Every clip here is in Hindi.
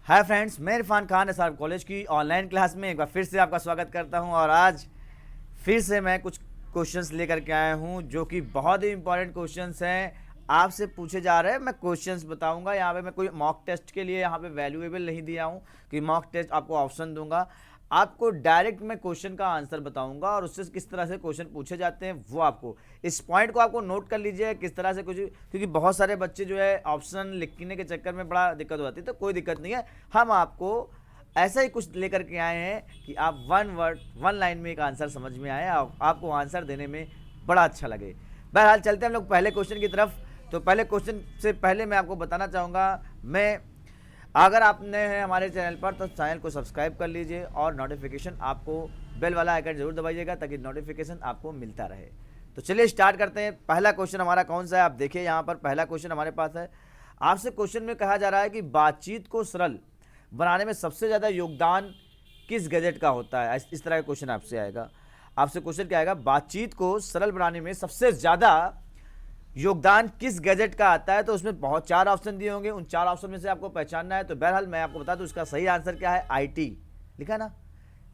हाय फ्रेंड्स, मैं इरफान खान एसआर कॉलेज की ऑनलाइन क्लास में एक बार फिर से आपका स्वागत करता हूं। और आज फिर से मैं कुछ क्वेश्चंस लेकर के आया हूं जो कि बहुत ही इंपॉर्टेंट क्वेश्चंस हैं। आपसे पूछे जा रहे हैं, मैं क्वेश्चंस बताऊंगा। यहाँ पे मैं कोई मॉक टेस्ट के लिए यहाँ पे वैल्यूएबल नहीं दिया हूँ कि मॉक टेस्ट आपको ऑप्शन दूंगा। आपको डायरेक्ट मैं क्वेश्चन का आंसर बताऊंगा और उससे किस तरह से क्वेश्चन पूछे जाते हैं वो आपको, इस पॉइंट को आपको नोट कर लीजिए किस तरह से कुछ, क्योंकि बहुत सारे बच्चे जो है ऑप्शन लिखने के चक्कर में बड़ा दिक्कत हो जाती है। तो कोई दिक्कत नहीं है, हम आपको ऐसा ही कुछ लेकर के आए हैं कि आप वन लाइन में एक आंसर समझ में आए और आपको आंसर देने में बड़ा अच्छा लगे। बहरहाल चलते हैं हम लोग पहले क्वेश्चन की तरफ। तो पहले क्वेश्चन से पहले मैं आपको बताना चाहूँगा, मैं अगर आपने हैं हमारे चैनल पर तो चैनल को सब्सक्राइब कर लीजिए और नोटिफिकेशन आपको बेल वाला आइकन जरूर दबाइएगा ताकि नोटिफिकेशन आपको मिलता रहे। तो चलिए स्टार्ट करते हैं। पहला क्वेश्चन हमारा कौन सा है, आप देखिए यहाँ पर पहला क्वेश्चन हमारे पास है। आपसे क्वेश्चन में कहा जा रहा है कि बातचीत को सरल बनाने में सबसे ज़्यादा योगदान किस गैजेट का होता है। इस तरह का क्वेश्चन आपसे आएगा। आपसे क्वेश्चन क्या आएगा, बातचीत को सरल बनाने में सबसे ज़्यादा योगदान किस गैजेट का आता है। तो उसमें बहुत 4 ऑप्शन दिए होंगे, उन 4 ऑप्शन में से आपको पहचानना है। तो बहरहाल मैं आपको बता दूं उसका सही आंसर क्या है, आईटी लिखा ना।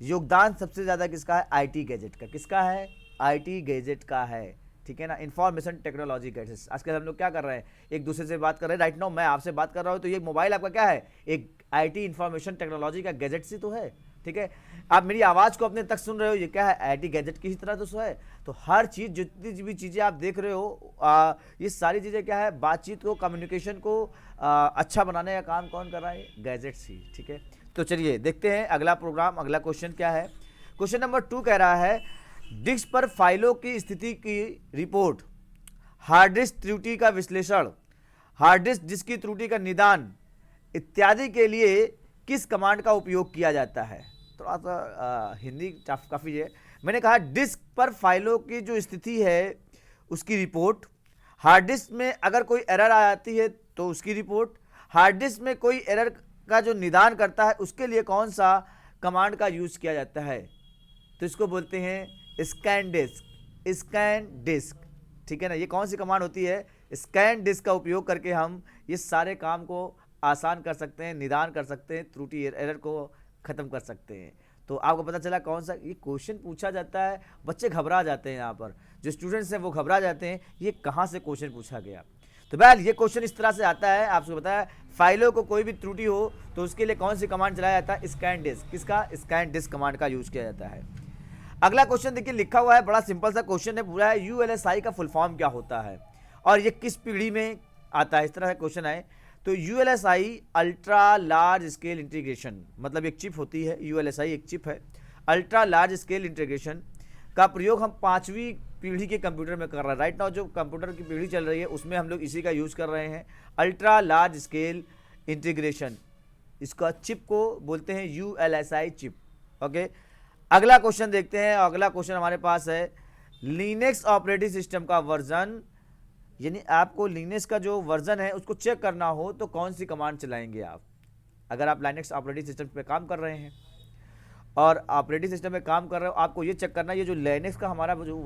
योगदान सबसे ज़्यादा किसका है, आईटी गैजेट का। किसका है, आईटी गैजेट का है, ठीक है ना। Information technology gadgets. आजकल हम लोग क्या कर रहे हैं, एक दूसरे से बात कर रहे हैं। राइट नाउ मैं आपसे बात कर रहा हूँ तो ये मोबाइल आपका क्या है, एक आईटी इंफॉर्मेशन टेक्नोलॉजी का गैजेट ही तो है, ठीक है। आप मेरी आवाज़ को अपने तक सुन रहे हो, ये क्या है, आईटी गैजेट की ही तरह तो है। तो हर चीज़, जितनी भी चीज़ें आप देख रहे हो, ये सारी चीज़ें क्या है, बातचीत को, कम्युनिकेशन को अच्छा बनाने का काम कौन कर रहा है, गैजेट्स ही, ठीक है। तो चलिए देखते हैं अगला प्रोग्राम, अगला क्वेश्चन क्या है। क्वेश्चन नंबर 2 कह रहा है, डिस्क पर फाइलों की स्थिति की रिपोर्ट, हार्ड डिस्क त्रुटि का विश्लेषण, हार्ड डिस्क जिसकी त्रुटि का निदान इत्यादि के लिए किस कमांड का उपयोग किया जाता है। थोड़ा सा हिंदी काफ़ी है। मैंने कहा डिस्क पर फाइलों की जो स्थिति है उसकी रिपोर्ट, हार्ड डिस्क में अगर कोई एरर आ जाती है तो उसकी रिपोर्ट, हार्ड डिस्क में कोई एरर का जो निदान करता है उसके लिए कौन सा कमांड का यूज़ किया जाता है। तो इसको बोलते हैं स्कैन डिस्क, स्कैन डिस्क, ठीक है ना। ये कौन सी कमांड होती है, स्कैन डिस्क का उपयोग करके हम ये सारे काम को आसान कर सकते हैं, निदान कर सकते हैं, त्रुटि एरर को ख़त्म कर सकते हैं। तो आपको पता चला कौन सा ये क्वेश्चन पूछा जाता है। बच्चे घबरा जाते हैं, यहाँ पर जो स्टूडेंट्स हैं वो घबरा जाते हैं, ये कहाँ से क्वेश्चन पूछा गया। तो बहरहाल ये क्वेश्चन इस तरह से आता है, आपसे बताया फाइलों को कोई भी त्रुटि हो तो उसके लिए कौन सी कमांड चलाया जाता है, स्कैन डिस्क। किसका, स्कैन डिस्क कमांड का यूज़ किया जाता है। अगला क्वेश्चन देखिए लिखा हुआ है, बड़ा सिंपल सा क्वेश्चन है पूरा है, यूएलएसआई का फुल फॉर्म क्या होता है और ये किस पीढ़ी में आता है, इस तरह का क्वेश्चन है। तो ULSI ultra large scale integration, मतलब एक चिप होती है, यूएलएसआई एक चिप है, अल्ट्रा लार्ज स्केल इंटीग्रेशन का प्रयोग हम 5वीं पीढ़ी के कंप्यूटर में कर रहे हैं। राइट नाउ जो कंप्यूटर की पीढ़ी चल रही है उसमें हम लोग इसी का यूज़ कर रहे हैं, अल्ट्रा लार्ज स्केल इंटीग्रेशन। इसका चिप को बोलते हैं यूएलएसआई चिप, ओके। अगला क्वेश्चन देखते हैं। अगला क्वेश्चन हमारे पास है, लिनक्स ऑपरेटिंग सिस्टम का वर्जन, यानी आपको लिनक्स का जो वर्जन है उसको चेक करना हो तो कौन सी कमांड चलाएंगे आप। अगर आप लिनक्स ऑपरेटिंग सिस्टम पे काम कर रहे हैं और ऑपरेटिंग सिस्टम में काम कर रहे हो, आपको ये चेक करना है ये जो लिनक्स का हमारा जो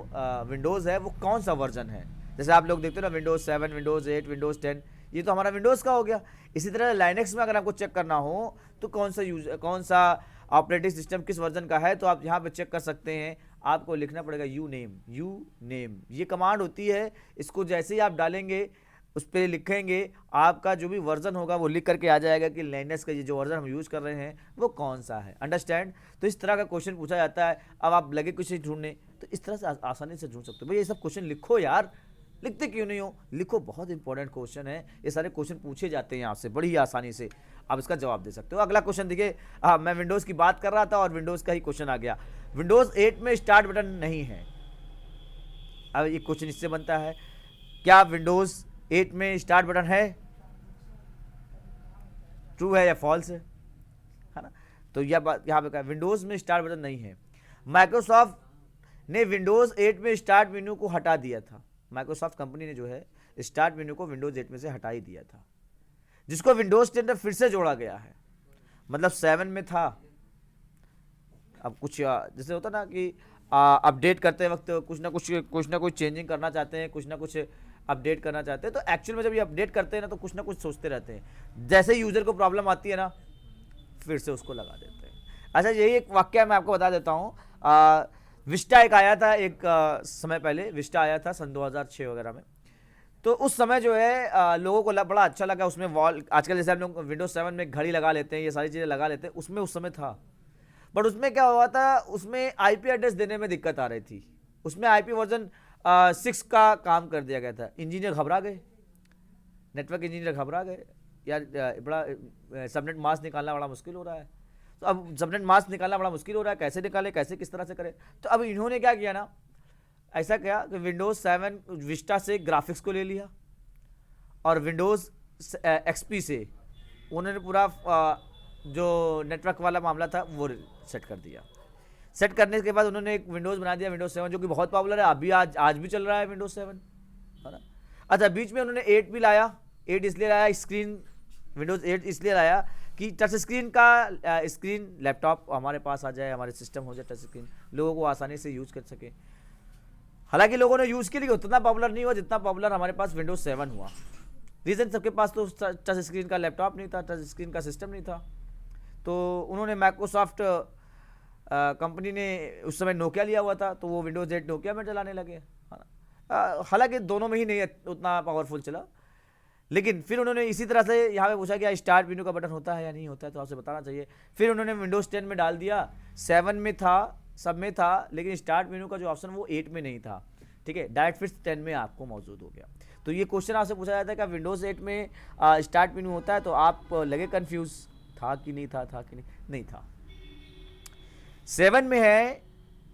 विंडोज़ है वो कौन सा वर्जन है। जैसे आप लोग देखते हो ना, विंडोज़ 7, विंडोज़ 8, विंडोज़ 10, ये तो हमारा विंडोज़ का हो गया। इसी तरह लाइनेक्स में अगर आपको चेक करना हो तो कौन सा ऑपरेटिंग सिस्टम किस वर्जन का है, तो आप यहाँ पे चेक कर सकते हैं। आपको लिखना पड़ेगा यू नेम, ये कमांड होती है। इसको जैसे ही आप डालेंगे उस पर लिखेंगे, आपका जो भी वर्जन होगा वो लिख करके आ जाएगा कि लिनक्स का ये जो वर्जन हम यूज़ कर रहे हैं वो कौन सा है। अंडरस्टैंड। तो इस तरह का क्वेश्चन पूछा जाता है। अब आप लगे कुछ ढूंढने तो इस तरह से आसानी से ढूंढ सकते हो। भाई ये सब क्वेश्चन लिखो यार, लिखते क्यों नहीं हो, लिखो, बहुत इंपॉर्टेंट क्वेश्चन है। ये सारे क्वेश्चन पूछे जाते हैं आपसे बड़ी आसानी से, आप इसका जवाब दे सकते हो। अगला क्वेश्चन देखिए, मैं विंडोज़ की बात कर रहा था और विंडोज़ का ही क्वेश्चन आ गया। विंडोज़ 8 में स्टार्ट बटन नहीं है। अब ये क्वेश्चन इससे बनता है, क्या विंडोज़ 8 में स्टार्ट बटन है, ट्रू है या फॉल्स है ना। तो यह बात यहाँ पे विंडोज़ में स्टार्ट बटन नहीं है। माइक्रोसॉफ्ट ने विंडोज़ 8 में स्टार्ट मेन्यू को हटा दिया था। माइक्रोसॉफ्ट कंपनी ने जो है स्टार्ट मेन्यू को विंडोज़ 8 में से हटा ही दिया था, जिसको विंडोज़ 10 में फिर से जोड़ा गया है। मतलब 7 में था, अब कुछ जैसे होता ना कि अपडेट करते वक्त कुछ ना कुछ चेंजिंग करना चाहते हैं, कुछ ना कुछ अपडेट करना चाहते हैं। तो एक्चुअल में जब ये अपडेट करते हैं ना तो कुछ ना कुछ सोचते रहते हैं। जैसे यूज़र को प्रॉब्लम आती है ना फिर से उसको लगा देते हैं। अच्छा, यही एक वाक्य मैं आपको बता देता हूँ। विस्टा एक आया था, एक समय पहले विस्टा आया था सन 2006 वगैरह में। तो उस समय जो है लोगों को बड़ा अच्छा लगा उसमें वॉल, आजकल जैसे हम लोग विंडोज 7 में घड़ी लगा लेते हैं, ये सारी चीज़ें लगा लेते हैं, उसमें उस समय था। बट उसमें क्या हुआ था, उसमें आईपी एड्रेस देने में दिक्कत आ रही थी। उसमें आईपी वर्जन 6 का काम कर दिया गया था। इंजीनियर घबरा गए, नेटवर्क इंजीनियर घबरा गए, यार बड़ा सबनेट मास्क निकालना बड़ा मुश्किल हो रहा है। तो अब सबनेट मास्क निकालना बड़ा मुश्किल हो रहा है, कैसे निकाले, कैसे किस तरह से करें। तो अब इन्होंने क्या किया ना, ऐसा क्या कि विंडोज 7 विस्टा से ग्राफिक्स को ले लिया और विंडोज एक्सपी से उन्होंने पूरा जो नेटवर्क वाला मामला था वो सेट कर दिया। सेट करने के बाद उन्होंने एक विंडोज बना दिया, विंडोज 7, जो कि बहुत पॉपुलर है अभी, आज भी चल रहा है विंडोज 7, है ना। अच्छा, बीच में उन्होंने 8 भी लाया। 8 इसलिए लाया, स्क्रीन विंडोज 8 इसलिए लाया कि टच स्क्रीन का स्क्रीन लैपटॉप हमारे पास आ जाए, हमारे सिस्टम हो जाए टच स्क्रीन, लोगों को आसानी से यूज कर सके। हालांकि लोगों ने यूज के लिए उतना पॉपुलर नहीं हुआ जितना पॉपुलर हमारे पास विंडोज 7 हुआ। रीजन, सबके पास तो टच स्क्रीन का लैपटॉप नहीं था, टच स्क्रीन का सिस्टम नहीं था। तो उन्होंने माइक्रोसॉफ्ट कंपनी ने उस समय नोकिया लिया हुआ था, तो वो विंडोज 8 नोकिया में चलाने लगे। हालांकि दोनों में ही नहीं उतना पावरफुल चला, लेकिन फिर उन्होंने इसी तरह से यहाँ पे पूछा कि स्टार्ट मेनू का बटन होता है या नहीं होता है, तो आपसे बताना चाहिए। फिर उन्होंने विंडोज 10 में डाल दिया, 7 में था, सब में था, लेकिन स्टार्ट मेनू का जो ऑप्शन वो 8 में नहीं था। ठीक है, डायरेक्ट फिर 10 में आपको मौजूद हो गया। तो ये क्वेश्चन आपसे पूछा जाता है कि विंडोज 8 में स्टार्ट मेनू होता है, तो आप लगे कंफ्यूज, था कि नहीं था कि नहीं था। 7 में है,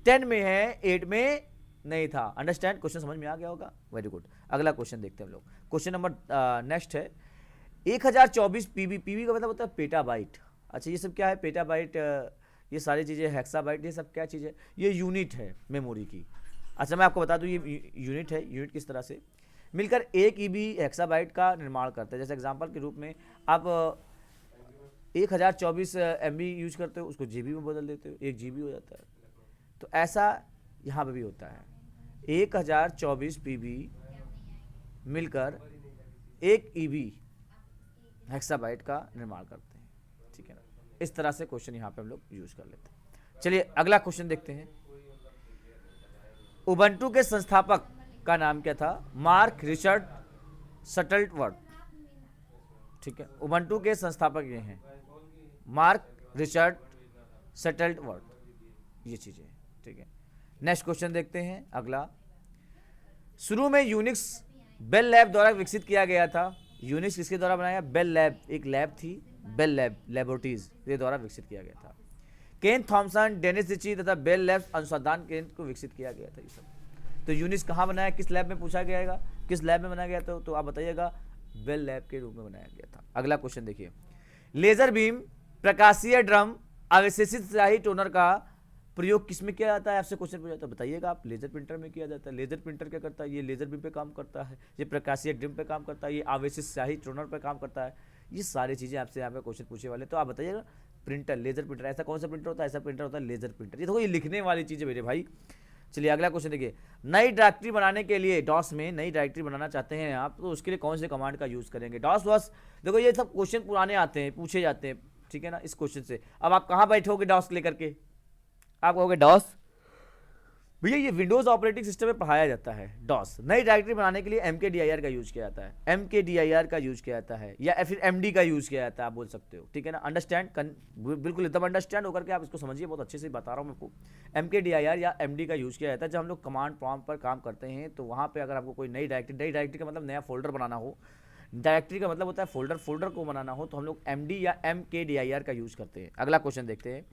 10 में है, 8 में नहीं था। अंडरस्टैंड, क्वेश्चन समझ में आ गया होगा, वेरी गुड। अगला क्वेश्चन देखते हैं हम लोग। क्वेश्चन नंबर नेक्स्ट है 1024 पीबी। पीबी का मतलब होता है पेटाबाइट। अच्छा, ये सब क्या है, पेटाबाइट, ये सारी चीज़ें, हेक्साबाइट, ये सब क्या चीज़ है, ये यूनिट है मेमोरी की। अच्छा, मैं आपको बता दूं ये यूनिट है। यूनिट किस तरह से मिलकर 1 ईबी हेक्साबाइट का निर्माण करते हैं। जैसे एग्जांपल के रूप में आप 1024 MB यूज करते हो, उसको जीबी में बदल देते हो, 1 GB हो जाता है। तो ऐसा यहाँ पे भी होता है, 1024 पीबी मिलकर 1 EB हेक्साबाइट का निर्माण करते हैं। ठीक है ना, इस तरह से क्वेश्चन यहाँ पे हम लोग यूज कर लेते हैं। चलिए अगला क्वेश्चन देखते हैं। उबंटू के संस्थापक का नाम क्या था? Mark Richard Shuttleworth. ठीक है, उबंटू के संस्थापक ये हैं, मार्क रिचर्ड शटलवर्थ, ये चीजें। ठीक है, नेक्स्ट क्वेश्चन देखते हैं अगला। शुरू में यूनिक्स बेल लैब द्वारा विकसित किया गया था। यूनिक्स किसके द्वारा बनाया? बेल लैब, एक लैब थी बेल लैब लेबोरेटरीज के द्वारा विकसित किया गया था। केन थॉमसन, डेनिस रिची तथा बेल लैब्स अनुसंधान केंद्र को विकसित किया गया था। ये सब तो यूनिक्स कहाँ बनाया, किस लैब में पूछा गया, किस लैब में बनाया गया था, तो आप बताइएगा बेल लैब के रूप में बनाया गया था। अगला क्वेश्चन देखिए, लेजर बीम, प्रकाशीय ड्रम, अवशेषित स्याही टोनर का प्रयोग किसमें किया जाता है? आपसे क्वेश्चन पूछा जाता है, बताइएगा आप। लेजर प्रिंटर में किया जाता है। लेजर प्रिंटर क्या करता है? ये लेजर बीम पे काम करता है, ये प्रकाशीय ड्रम पे काम करता है, ये आवेशित स्याही टोनर पे काम करता है। ये सारी चीजें आपसे यहाँ पे क्वेश्चन पूछे वाले, तो आप बताइएगा प्रिंटर, लेजर प्रिंटर, ऐसा कौन सा प्रिंटर होता है? ऐसा प्रिंटर होता है लेजर प्रिंटर। ये देखो, ये लिखने वाली चीज़ है मेरे भाई। चलिए अगला क्वेश्चन देखिए, नई डायरेक्टरी बनाने के लिए, डॉस में नई डायरेक्टरी बनाना चाहते हैं आप, तो उसके लिए कौन से कमांड का यूज़ करेंगे? डॉस वॉस, देखो ये सब क्वेश्चन पुराने आते हैं, पूछे जाते हैं। ठीक है ना, इस क्वेश्चन से अब आप कहाँ बैठोगे डॉस लेकर के? आप कहोगे डॉस, भैया ये विंडोज ऑपरेटिंग सिस्टम में पढ़ाया जाता है। डॉस नई डायरेक्टरी बनाने के लिए MKDIR का यूज किया जाता है, MKDIR का यूज किया जाता है, या फिर MD का यूज किया जाता है, आप बोल सकते हो। ठीक है ना, अंडरस्टैंड, बिल्कुल एकदम अंडरस्टैंड होकर के आप इसको समझिए, बहुत अच्छे से बता रहा हूँ आपको। MKDIR या MD का यूज किया जाता है जब हम लोग कमांड प्रॉम्प्ट पर काम करते हैं। तो वहाँ पर अगर आपको कोई नई डायरेक्टरी का मतलब नया फोल्डर बनाना हो, डायरेक्टरी का मतलब होता है फोल्डर को बनाना हो, तो हम लोग MD या MKDIR का यूज करते हैं। अगला क्वेश्चन देखते हैं।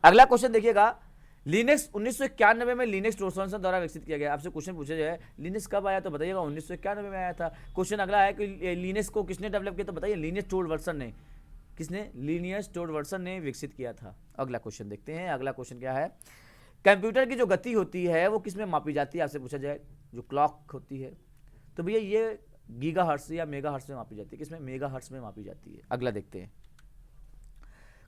अगला क्वेश्चन देखिएगा, लिनक्स 1991 में लिनक्स टोरसन द्वारा विकसित किया गया। आपसे क्वेश्चन पूछा जाए लिनक्स कब आया, तो बताइएगा 1991 में आया था। क्वेश्चन अगला है कि लिनक्स को किसने डेवलप किया, तो बताइए लिनक्स टोरसन ने। किसने? लिनक्स टोरसन ने विकसित किया था। अगला क्वेश्चन देखते हैं। अगला क्वेश्चन क्या है, कंप्यूटर की जो गति होती है वो किसमें मापी जाती है? आपसे पूछा जाए, जो क्लॉक होती है, तो भैया ये गीगाहर्ट्ज या मेगाहर्ट्ज में मापी जाती है। किसमें? मेगाहर्ट्ज में मापी जाती है। अगला देखते हैं,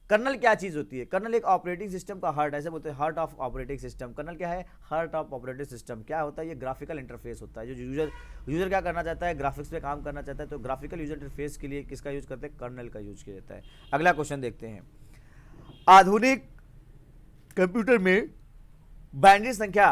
कर्नल क्या चीज होती है? कर्नल एक ऑपरेटिंग सिस्टम का हार्ट, ऐसे बोलते हैं heart of operating system. Kernel क्या है? Heart of operating system. क्या होता है? ये ग्राफिकल इंटरफेस होता है। जो यूजर क्या करना चाहता है, ग्राफिक्स पे काम करना चाहता है, तो ग्राफिकल यूजर इंटरफेस के लिए किसका यूज करते हैं? कर्नल का यूज किया जाता है। अगला क्वेश्चन देखते हैं। आधुनिक कंप्यूटर में बाइनरी संख्या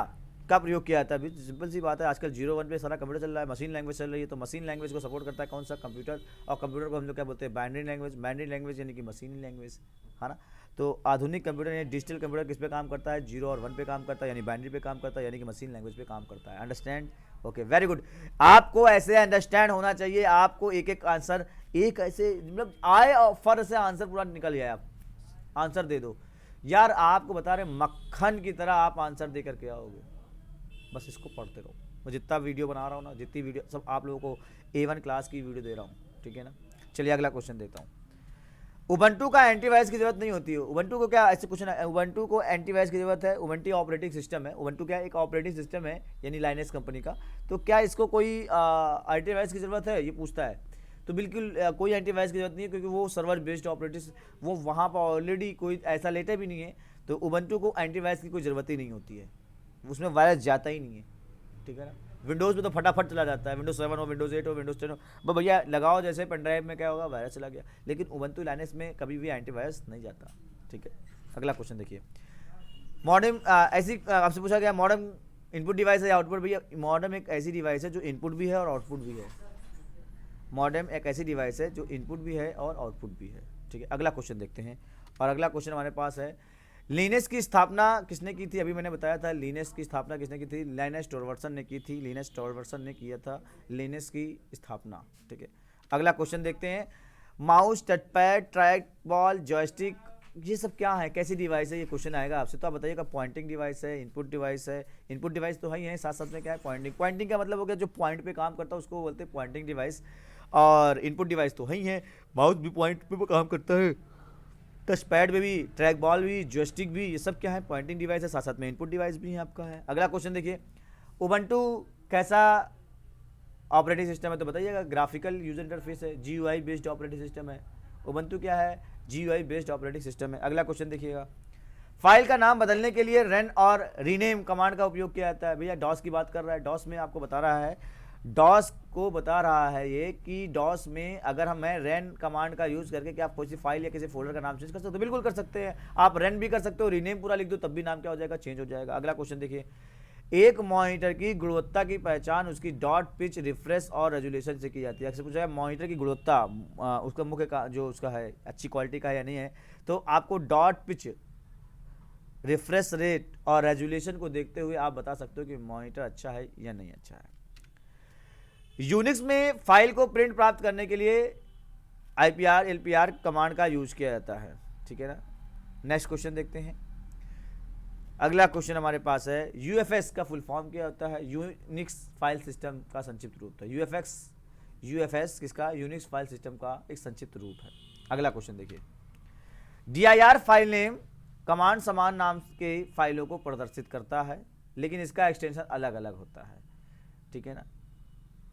का प्रयोग किया जाता है। अभी सिंपल सी बात है, आजकल 0 1 पे सारा कंप्यूटर चल रहा है, मशीन लैंग्वेज चल रही है, तो मशीन लैंग्वेज को सपोर्ट करता है कौन सा, कंप्यूटर। और कंप्यूटर को हम लोग क्या बोलते हैं, बाइनरी लैंग्वेज। बाइनरी लैंग्वेज यानी कि मशीन लैंग्वेज, है ना। तो आधुनिक कंप्यूटर यानी डिजिटल कंप्यूटर किस पे काम करता है, 0 और 1 पे काम करता है, यानी बाइनरी पे काम करता है, यानी कि मशीन लैंग्वेज पे काम करता है। अंडरस्टैंड? Okay, very good. आपको ऐसे अंडरस्टैंड होना चाहिए, आपको एक एक आंसर, एक ऐसे मतलब आए और फर से आंसर पूरा निकल जाए, आप आंसर दे दो यार। आपको बता रहे मक्खन की तरह आप आंसर दे करके आओगे, बस इसको पढ़ते रहो। मैं जितना वीडियो बना रहा हूँ ना, जितनी वीडियो सब आप लोगों को A1 क्लास की वीडियो दे रहा हूँ, ठीक है ना। चलिए अगला क्वेश्चन देता हूँ। उबंटू का एंटीवायरस की जरूरत नहीं होती है। उबंटू को क्या, ऐसे क्वेश्चन है, उबंटू को एंटीवायरस की जरूरत है। उबंटू ऑपरेटिंग सिस्टम है। उबंटू क्या है, एक ऑपरेटिंग सिस्टम है, यानी लाइनेक्स कंपनी का। तो क्या इसको कोई एंटीवायरस की जरूरत है, ये पूछता है। तो बिल्कुल कोई एंटीवायरस की जरूरत नहीं है, क्योंकि वो सर्वर बेस्ड ऑपरेटिंग, वो वहाँ पर ऑलरेडी कोई ऐसा लेटर भी नहीं है। तो उबंटू को एंटीवायरस की कोई ज़रूरत ही नहीं होती है, उसमें वायरस जाता ही नहीं है, ठीक है ना। विंडोज़ में तो फटाफट चला जाता है, विंडोज 7 हो, विंडोज 8 हो, विंडोज 10 हो, बस भैया लगाओ जैसे पेन ड्राइव में क्या होगा, वायरस चला गया। लेकिन उबंटू लाइनेक्स में कभी भी एंटीवायरस नहीं जाता, ठीक है। अगला क्वेश्चन देखिए। मॉडेम ऐसी आपसे पूछा गया, मॉडेम इनपुट डिवाइस है या आउटपुट? भैया मॉडेम एक ऐसी डिवाइस है जो इनपुट भी है और आउटपुट भी है। मॉडेम एक ऐसी डिवाइस है जो इनपुट भी है और आउटपुट भी है, ठीक है। अगला क्वेश्चन देखते हैं, और अगला क्वेश्चन हमारे पास है, लिनक्स की स्थापना किसने की थी? अभी मैंने बताया था लिनक्स की स्थापना किसने की थी, लिनस टॉरवर्सन ने की थी। लिनस टॉरवर्सन ने किया था लिनक्स की स्थापना, ठीक है। अगला क्वेश्चन देखते हैं, mouse, touchpad, track ball, joystick, ये सब क्या है, कैसी डिवाइस है? ये क्वेश्चन आएगा आपसे, तो आप बताइएगा पॉइंटिंग डिवाइस है, इनपुट डिवाइस है। इनपुट डिवाइस तो है ही है, साथ साथ में क्या है, पॉइंटिंग। पॉइंटिंग का मतलब हो गया जो पॉइंट पे काम करता है उसको बोलते हैं पॉइंटिंग डिवाइस। और इनपुट डिवाइस तो है ही है, माउस भी पॉइंट पे काम करता है, टच पैड में भी, ट्रैक बॉल भी, जॉयस्टिक भी, ये सब क्या है, पॉइंटिंग डिवाइस है, साथ साथ में इनपुट डिवाइस भी है आपका है। अगला क्वेश्चन देखिए, उबंटू कैसा ऑपरेटिंग सिस्टम है? तो बताइएगा ग्राफिकल यूजर इंटरफेस है, GUI बेस्ड ऑपरेटिंग सिस्टम है। उबंटू क्या है, GUI बेस्ड ऑपरेटिंग सिस्टम है। अगला क्वेश्चन देखिएगा, फाइल का नाम बदलने के लिए रन और रीनेम कमांड का उपयोग किया जाता है। भैया डॉस की बात कर रहा है, डॉस में आपको बता रहा है, डॉस को बता रहा है ये कि डॉस में अगर हम रन कमांड का यूज करके क्या आप कोई सी फाइल या किसी फोल्डर का नाम चेंज कर सकते हो? बिल्कुल कर सकते हैं, आप रन भी कर सकते हो, रीनेम पूरा लिख दो तब भी नाम क्या हो जाएगा, चेंज हो जाएगा। अगला क्वेश्चन देखिए, एक मॉनिटर की गुणवत्ता की पहचान उसकी डॉट पिच, रिफ्रेश और रेजोल्यूशन से की जाती है। अक्सर पूछा है मॉनिटर की गुणवत्ता, उसका मुख्य का जो उसका है अच्छी क्वालिटी का है या नहीं है, तो आपको डॉट पिच, रिफ्रेश रेट और रेजोल्यूशन को देखते हुए आप बता सकते हो कि मॉनिटर अच्छा है या नहीं अच्छा है। यूनिक्स में फाइल को प्रिंट प्राप्त करने के लिए IPR LPR कमांड का यूज किया जाता है, ठीक है ना। नेक्स्ट क्वेश्चन देखते हैं। अगला क्वेश्चन हमारे पास है, UFS का फुल फॉर्म क्या होता है? यूनिक्स फाइल सिस्टम का संक्षिप्त रूप है। UFS किसका? यूनिक्स फाइल सिस्टम का एक संक्षिप्त रूप है। अगला क्वेश्चन देखिए, dir फाइल नेम कमांड समान नाम के फाइलों को प्रदर्शित करता है, लेकिन इसका एक्सटेंशन अलग अलग होता है, ठीक है ना।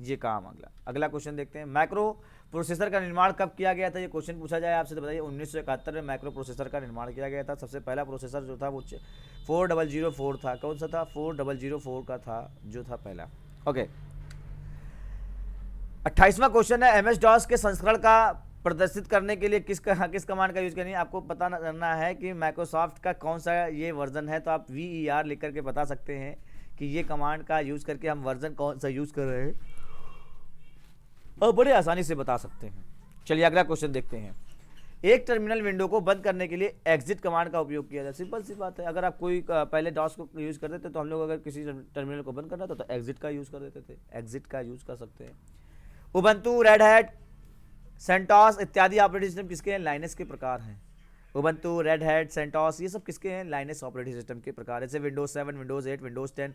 ये काम अगला क्वेश्चन देखते हैं, मैक्रो प्रोसेसर का निर्माण कब किया गया था? ये क्वेश्चन पूछा जाए आपसे तो बताइए। 1971 में मैक्रो प्रोसेसर का निर्माण किया गया था। सबसे पहला प्रोसेसर जो था वो 4004 था। कौन सा था? 4004 का था जो था पहला। ओके, 28वां क्वेश्चन है, MS-DOS के संस्करण का प्रदर्शित करने के लिए किस कमांड का यूज करनी है? आपको पता करना है कि माइक्रोसॉफ्ट का कौन सा ये वर्जन है, तो आप VER लिख करके बता सकते हैं कि ये कमांड का यूज करके हम वर्जन कौन सा यूज कर रहे हैं, और बड़े आसानी से बता सकते हैं। चलिए अगला क्वेश्चन देखते हैं, एक टर्मिनल विंडो को बंद करने के लिए एग्जिट कमांड का उपयोग किया जाए। सिंपल सी बात है, अगर आप कोई पहले डॉस को यूज करते थे तो हम लोग अगर किसी टर्मिनल को बंद करना था तो एग्जिट का यूज कर देते थे, एग्जिट का यूज कर सकते हैं। उबंटू, रेड हैट, सेंटोस इत्यादि ऑपरेटिंग सिस्टम किसके हैं? लाइनस के प्रकार हैं। उबंटू, रेड हैट, सेंटोस ये सब किसके हैं? लाइनस ऑपरेटिंग सिस्टम के प्रकार, जैसे Windows 7, Windows 8, Windows 10,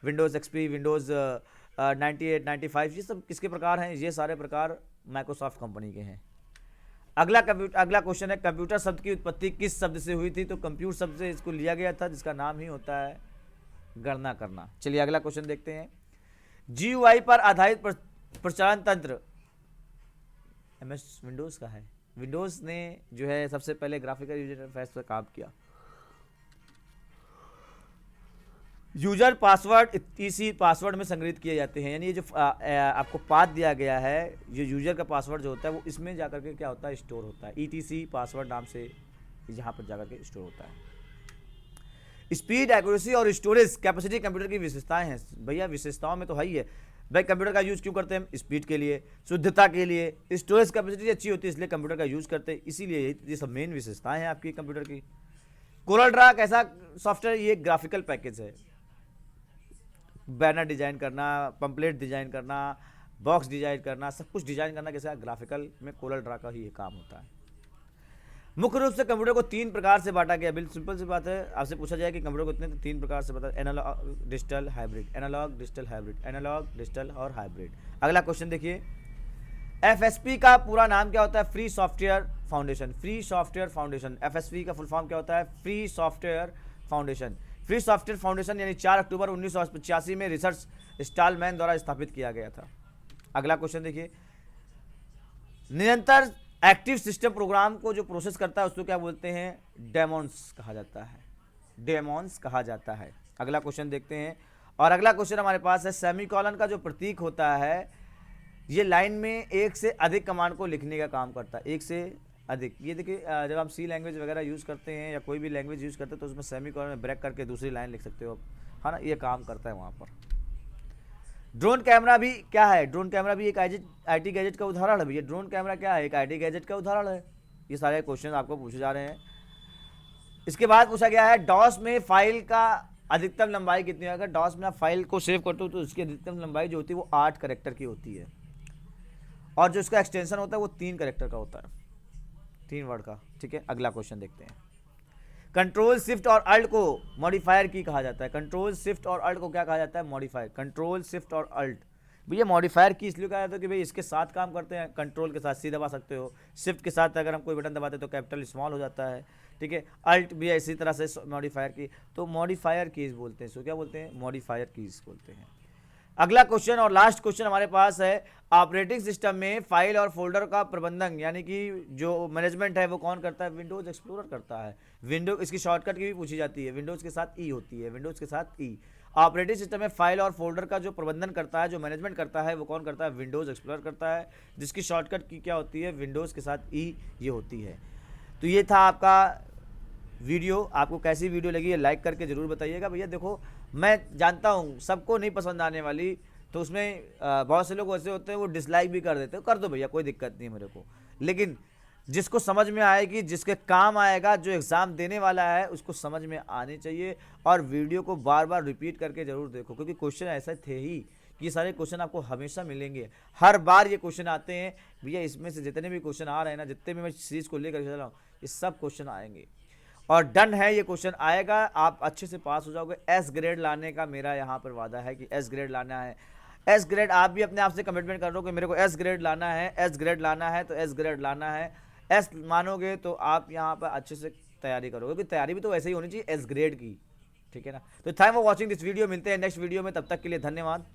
Windows XP, Windows 98, 95, ये सब किसके प्रकार हैं? ये सारे प्रकार माइक्रोसॉफ्ट कंपनी के हैं। अगला क्वेश्चन है, कंप्यूटर शब्द की उत्पत्ति किस शब्द से हुई थी? तो कंप्यूटर शब्द से इसको लिया गया था, जिसका नाम ही होता है गणना करना। चलिए अगला क्वेश्चन देखते हैं, GUI पर आधारित प्रचालन तंत्र MS विंडोज का है। विंडोज ने जो है सबसे पहले ग्राफिकल यूजर इंटरफेस पर काम किया। यूजर पासवर्ड इसी पासवर्ड में संग्रहित किए जाते हैं, यानी ये जो आपको पाथ दिया गया है, ये यूजर का पासवर्ड जो होता है वो इसमें जाकर के क्या होता है, स्टोर होता है। ETC पासवर्ड नाम से यहाँ पर जाकर के स्टोर होता है। स्पीड, एक्यूरेसी और स्टोरेज कैपेसिटी कंप्यूटर की विशेषताएं हैं। भैया विशेषताओं में तो है ही है। भाई कंप्यूटर का यूज़ क्यों करते हैं हम? स्पीड के लिए, शुद्धता के लिए, स्टोरेज कैपेसिटी अच्छी होती है इसलिए कंप्यूटर का यूज़ करते हैं, इसीलिए ये सब मेन विशेषताएं हैं आपकी कंप्यूटर की। कोरल ड्रा कैसा सॉफ्टवेयर? ये ग्राफिकल पैकेज है। बैनर डिजाइन करना, पंपलेट डिजाइन करना, बॉक्स डिजाइन करना, सब कुछ डिजाइन करना कैसा ग्राफिकल में कोरल ड्रा का ही ये काम होता है। मुख्य रूप से कंप्यूटर को 3 प्रकार से बांटा गया। बिल्कुल सिंपल सी बात है, आपसे पूछा जाए कि कंप्यूटर को इतने 3 प्रकार से बता, analog, digital, hybrid, analog, digital, hybrid, analog, digital और हाइब्रिड। अगला क्वेश्चन देखिए, एफएसपी का पूरा नाम क्या होता है? Free software foundation. Free software foundation, FSP का फुल फॉर्म क्या होता है? Free software foundation. Free software foundation यानी 4 अक्टूबर 1985 में रिसर्च स्टॉलमैन द्वारा स्थापित किया गया था। अगला क्वेश्चन देखिए, निरंतर एक्टिव सिस्टम प्रोग्राम को जो प्रोसेस करता है उसको क्या बोलते हैं? डेमॉन्स कहा जाता है। डेमॉन्स कहा जाता है। अगला क्वेश्चन देखते हैं, और अगला क्वेश्चन हमारे पास है, सेमीकोलन का जो प्रतीक होता है ये लाइन में एक से अधिक कमांड को लिखने का काम करता है। एक से अधिक, ये देखिए जब हम सी लैंग्वेज वगैरह यूज़ करते हैं या कोई भी लैंग्वेज यूज़ करते हैं तो उसमें सेमीकोलन में ब्रेक करके दूसरी लाइन लिख सकते हो आप, है ना, ये काम करता है वहाँ पर। ड्रोन कैमरा भी क्या है? ड्रोन कैमरा भी एक आईटी गैजेट का उदाहरण है भैया। ड्रोन कैमरा क्या है? एक आईटी गैजेट का उदाहरण है। ये सारे क्वेश्चन आपको पूछे जा रहे हैं। इसके बाद पूछा गया है, डॉस में फाइल का अधिकतम लंबाई कितनी है? अगर डॉस में आप फाइल को सेव करते हो तो उसकी अधिकतम लंबाई जो होती है वो 8 कैरेक्टर की होती है, और जो इसका एक्सटेंशन होता है वो 3 कैरेक्टर का होता है, 3 वर्ड का। ठीक है, अगला क्वेश्चन देखते हैं। कंट्रोल शिफ्ट और अल्ट को मॉडिफायर की कहा जाता है। कंट्रोल शिफ्ट और अल्ट को क्या कहा जाता है? मॉडिफायर। कंट्रोल शिफ्ट और अल्ट भैया मॉडिफायर की इसलिए कहा जाता है कि भाई इसके साथ काम करते हैं। कंट्रोल के साथ सी दबा सकते हो, शिफ्ट के साथ अगर हम कोई बटन दबाते हैं तो कैपिटल स्मॉल हो जाता है। ठीक है, अल्ट भी इसी तरह से मॉडिफायर की, तो मॉडिफायर कीज बोलते हैं। सो क्या बोलते हैं? मॉडिफायर कीज बोलते हैं। अगला क्वेश्चन और लास्ट क्वेश्चन हमारे पास है, ऑपरेटिंग सिस्टम में फाइल और फोल्डर का प्रबंधन यानी कि जो मैनेजमेंट है वो कौन करता है? विंडोज एक्सप्लोरर करता है। विंडोज, इसकी शॉर्टकट की भी पूछी जाती है, विंडोज के साथ ई होती है, विंडोज के साथ ई। ऑपरेटिंग सिस्टम में फाइल और फोल्डर का जो प्रबंधन करता है, जो मैनेजमेंट करता है वो कौन करता है? विंडोज एक्सप्लोरर करता है, जिसकी शॉर्टकट की क्या होती है? विंडोज के साथ ई ये होती है। तो ये था आपका वीडियो। आपको कैसी वीडियो लगी है लाइक करके ज़रूर बताइएगा। भैया देखो, मैं जानता हूँ सबको नहीं पसंद आने वाली, तो उसमें बहुत से लोग ऐसे होते हैं वो डिसलाइक भी कर देते हैं। कर दो भैया, कोई दिक्कत नहीं है मेरे को, लेकिन जिसको समझ में आएगी, जिसके काम आएगा, जो एग्ज़ाम देने वाला है उसको समझ में आनी चाहिए। और वीडियो को बार बार रिपीट करके ज़रूर देखो, क्योंकि क्वेश्चन ऐसे थे ही कि ये सारे क्वेश्चन आपको हमेशा मिलेंगे। हर बार ये क्वेश्चन आते हैं भैया। इसमें से जितने भी क्वेश्चन आ रहे हैं ना, जितने भी मैं सीरीज़ को लेकर चल रहा हूँ, ये सब क्वेश्चन आएंगे और डन है, ये क्वेश्चन आएगा। आप अच्छे से पास हो जाओगे। एस ग्रेड लाने का मेरा यहाँ पर वादा है कि एस ग्रेड लाना है। एस ग्रेड आप भी अपने आप से कमिटमेंट कर लो कि मेरे को एस ग्रेड लाना है, एस ग्रेड लाना है, तो एस ग्रेड लाना है। एस मानोगे तो आप यहाँ पर अच्छे से तैयारी करोगे, क्योंकि तैयारी भी तो वैसे ही होनी चाहिए एस ग्रेड की। ठीक है ना, तो thank for watching this video. मिलते हैं नेक्स्ट वीडियो में, तब तक के लिए धन्यवाद।